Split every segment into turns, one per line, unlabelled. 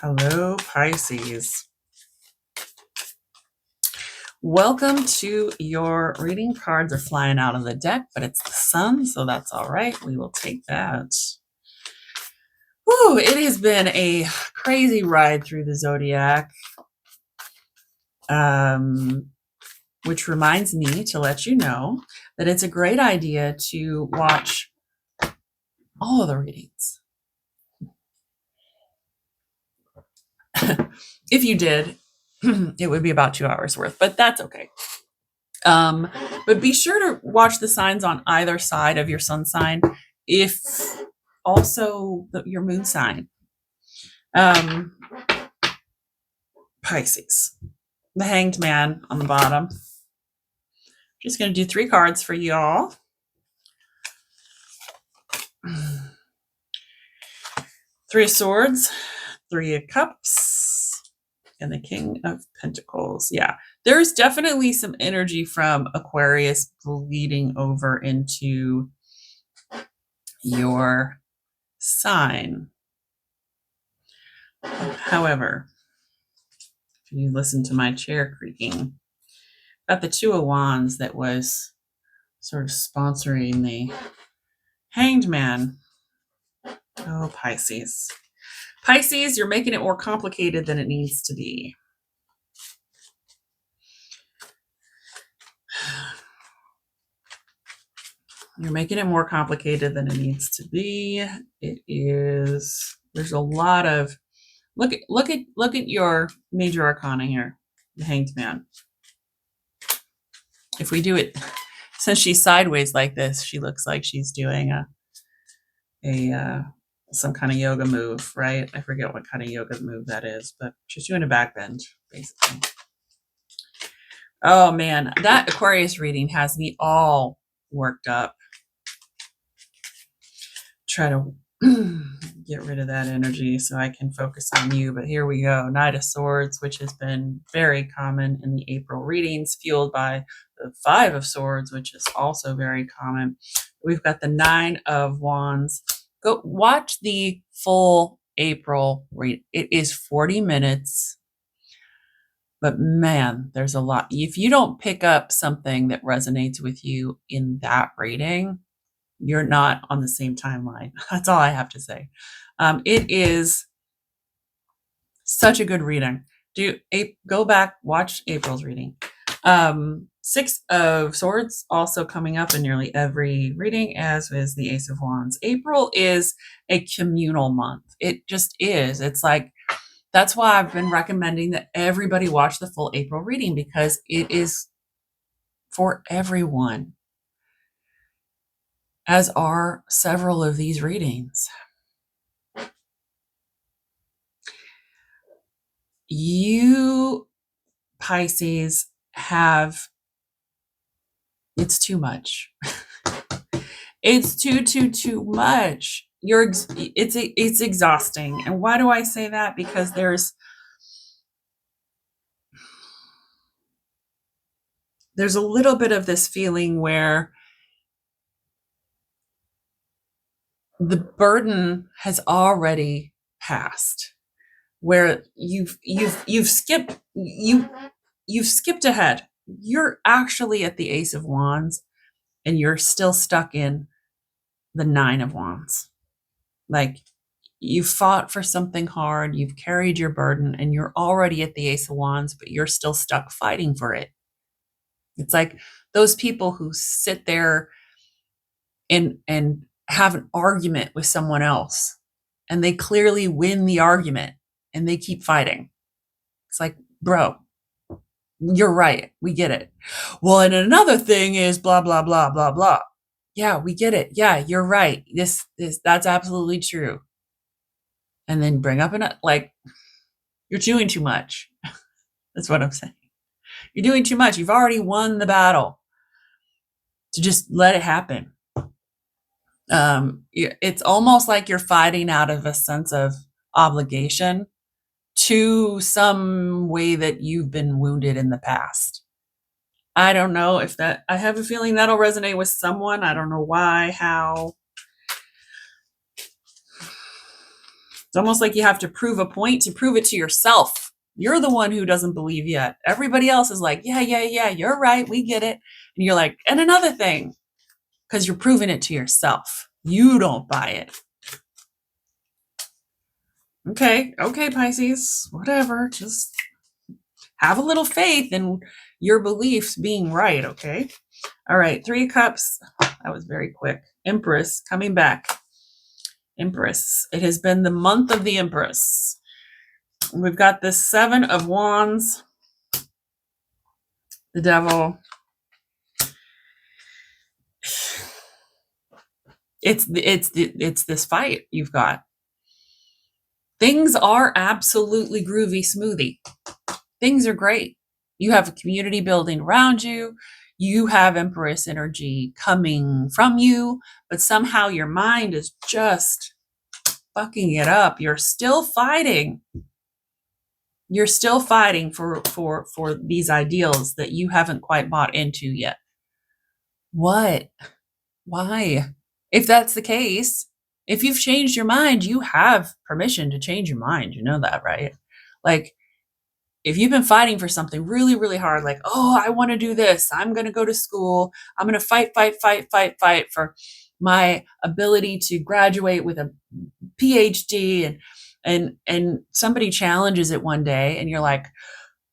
Hello, Pisces. Welcome to your reading. Cards are flying out of the deck, but it's the sun, so that's all right. We will take that. Whew, it has been a crazy ride through the zodiac, which reminds me to let you know that it's a great idea to watch all of the readings. If you did, it would be about 2 hours worth, but that's okay. But be sure to watch the signs on either side of your sun sign, if also your moon sign. Pisces, the Hanged Man on the bottom. Just going to do 3 cards for y'all. Three of Swords, Three of Cups, and the King of Pentacles. Yeah, there's definitely some energy from Aquarius bleeding over into your sign. However, if you listen to my chair creaking, got the Two of Wands that was sort of sponsoring the Hanged Man. Oh, Pisces. Pisces, you're making it more complicated than it needs to be. You're making it more complicated than it needs to be. It is, there's a lot of, look at your major arcana here, the Hanged Man. If we do it, since she's sideways like this, she looks like she's doing some kind of yoga move, right? I forget what kind of yoga move that is, but she's doing a back bend, basically. Oh man, that Aquarius reading has me all worked up. Try to get rid of that energy so I can focus on you. But here we go. Knight of Swords, which has been very common in the April readings, fueled by the Five of Swords, which is also very common. We've got the Nine of Wands. Go watch the full April read. It is 40 minutes. But man, there's a lot. If you don't pick up something that resonates with you in that reading, you're not on the same timeline. That's all I have to say. It is such a good reading. Go back, watch April's reading. Six of Swords also coming up in nearly every reading, as is the Ace of Wands. April is a communal month. It just is. It's like, that's why I've been recommending that everybody watch the full April reading, because it is for everyone, as are several of these readings. You, Pisces, have, it's too much. It's too much. It's exhausting. And why do I say that? Because there's a little bit of this feeling where the burden has already passed, where you've skipped ahead. You're actually at the Ace of Wands and you're still stuck in the Nine of Wands. Like, you fought for something hard, you've carried your burden, and you're already at the Ace of Wands, but you're still stuck fighting for it. It's like those people who sit there and have an argument with someone else, and they clearly win the argument, and they keep fighting. It's like, bro, you're right. We get it. Well, and another thing is blah, blah, blah, blah, blah. Yeah, we get it. Yeah, you're right. That's absolutely true. And then bring up like, you're doing too much. That's what I'm saying. You're doing too much. You've already won the battle. To just let it happen. It's almost like you're fighting out of a sense of obligation to some way that you've been wounded in the past. I don't know if that, I have a feeling that'll resonate with someone. I don't know why, how. It's almost like you have to prove a point to prove it to yourself. You're the one who doesn't believe yet. Everybody else is like, yeah, you're right. We get it. And you're like, and another thing, because you're proving it to yourself. You don't buy it. Okay, Pisces, whatever. Just have a little faith in your beliefs being right, okay? All right, 3 of Cups. That was very quick. Empress coming back. Empress. It has been the month of the Empress. We've got the 7 of Wands, the Devil. It's this fight you've got. Things are absolutely groovy smoothie. Things are great. You have a community building around you. You have Empress energy coming from you, but somehow your mind is just fucking it up. You're still fighting. You're still fighting for these ideals that you haven't quite bought into yet. What? Why? If that's the case, if you've changed your mind, you have permission to change your mind. You know that, right? Like, if you've been fighting for something really, really hard, like, oh, I want to do this. I'm going to go to school. I'm going to fight for my ability to graduate with a PhD, and somebody challenges it one day and you're like,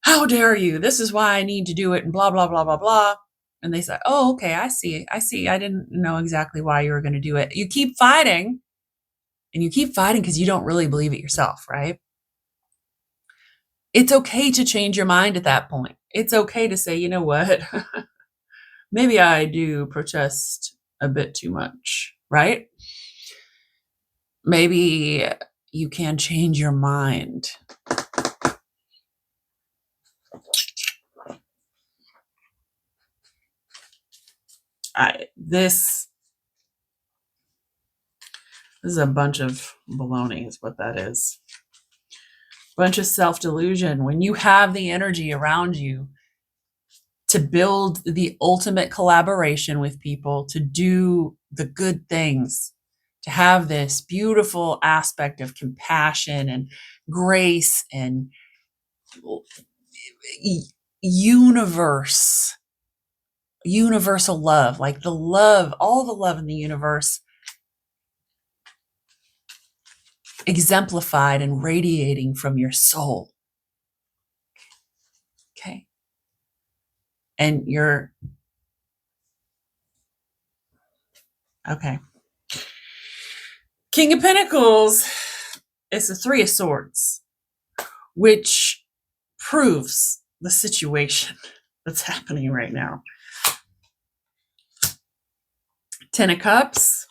how dare you? This is why I need to do it, and blah, blah, blah, blah, blah. And they say, oh, okay, I see. I didn't know exactly why you were going to do it. You keep fighting, and you keep fighting because you don't really believe it yourself, right? It's okay to change your mind at that point. It's okay to say, you know what? Maybe I do protest a bit too much, right? Maybe you can change your mind. This is a bunch of baloney is what that is. Bunch of self-delusion. When you have the energy around you to build the ultimate collaboration with people, to do the good things, to have this beautiful aspect of compassion and grace and universal love, like the love, all the love in the universe exemplified and radiating from your soul. Okay. And you're okay. King of Pentacles is the 3 of Swords, which proves the situation that's happening right now. 10 of Cups,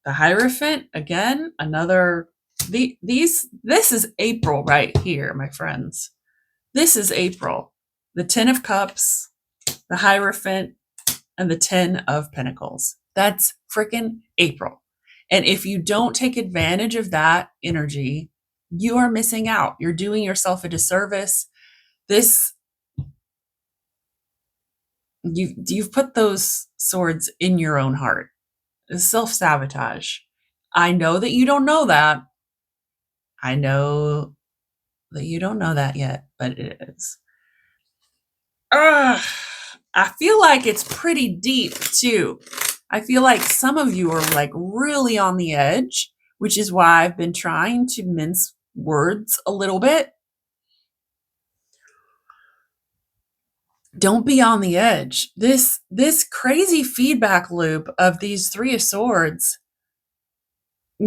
the Hierophant, again, another, this is April right here, my friends. This is April. The 10 of Cups, the Hierophant, and the 10 of Pentacles. That's freaking April. And if you don't take advantage of that energy, you are missing out. You're doing yourself a disservice. You've put those swords in your own heart. It's self-sabotage. I know that you don't know that. I know that you don't know that yet, but it is. I feel like it's pretty deep too. I feel like some of you are like really on the edge, which is why I've been trying to mince words a little bit. Don't be on the edge. This crazy feedback loop of these 3 of Swords,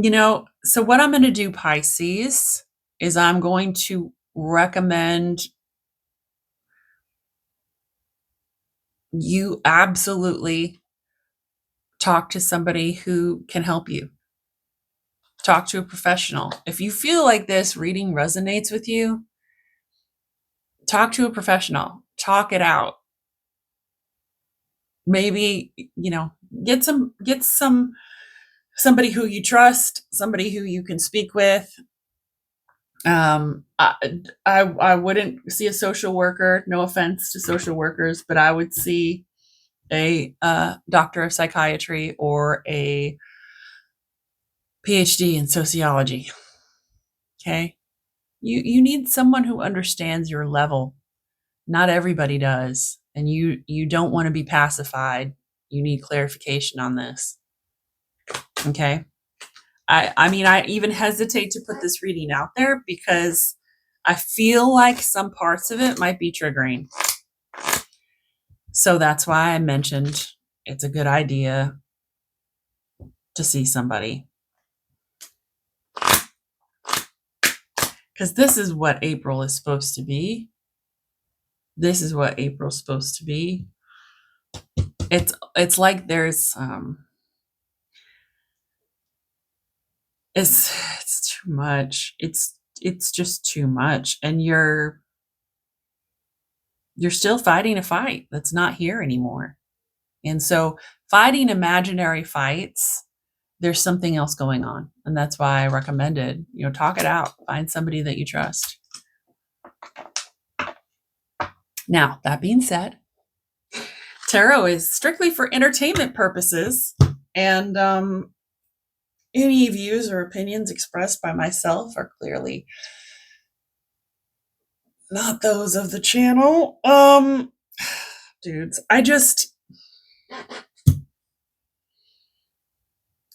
so what I'm going to do, Pisces, is I'm going to recommend you absolutely talk to somebody who can help you. Talk to a professional. If you feel like this reading resonates with you, talk to a professional. Talk it out. Maybe, get somebody who you trust, somebody who you can speak with. I wouldn't see a social worker. No offense to social workers, but I would see a doctor of psychiatry or a PhD in sociology. Okay. You need someone who understands your level. Not everybody does. And you don't want to be pacified. You need clarification on this. Okay. I mean, I even hesitate to put this reading out there because I feel like some parts of it might be triggering. So that's why I mentioned it's a good idea to see somebody. Because this is what April is supposed to be. This is what April's supposed to be. It's like there's it's too much. It's just too much. And you're still fighting a fight that's not here anymore. And so fighting imaginary fights, there's something else going on. And that's why I recommended, talk it out. Find somebody that you trust. Now, that being said, tarot is strictly for entertainment purposes. And any views or opinions expressed by myself are clearly not those of the channel. Dudes, I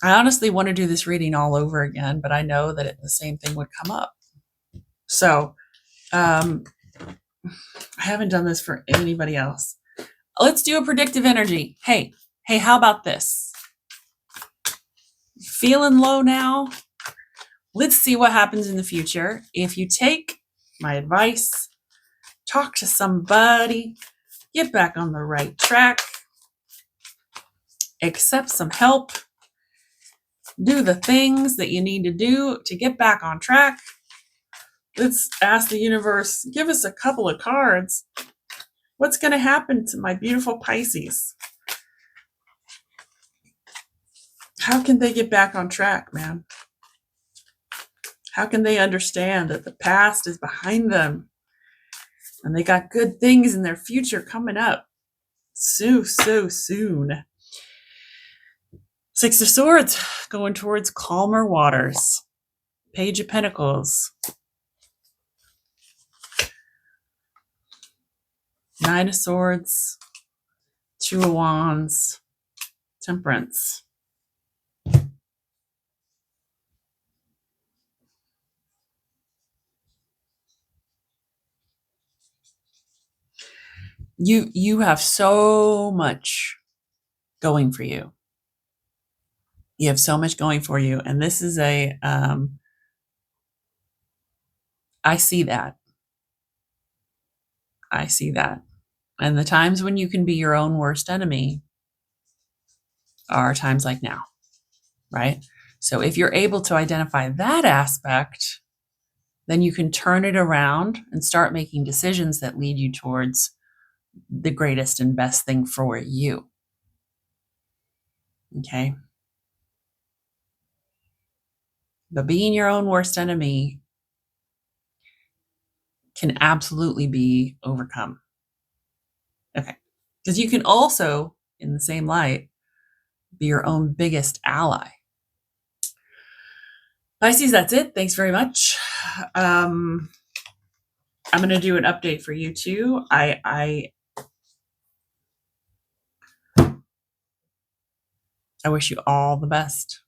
honestly want to do this reading all over again, but I know that the same thing would come up. So, I haven't done this for anybody else. Let's do a predictive energy. Hey, how about this? Feeling low now? Let's see what happens in the future. If you take my advice, talk to somebody, get back on the right track, accept some help, do the things that you need to do to get back on track. Let's ask the universe, give us a couple of cards. What's going to happen to my beautiful Pisces? How can they get back on track, man? How can they understand that the past is behind them and they got good things in their future coming up so soon? Six of Swords, going towards calmer waters. Page of Pentacles. Nine of Swords. Two of Wands. Temperance. You have so much going for you. You have so much going for you. And this is I see that. I see that. And the times when you can be your own worst enemy are times like now, right? So if you're able to identify that aspect, then you can turn it around and start making decisions that lead you towards the greatest and best thing for you. Okay? But being your own worst enemy can absolutely be overcome. Okay. Because you can also, in the same light, be your own biggest ally. Pisces, that's it. Thanks very much. I'm going to do an update for you too. I wish you all the best.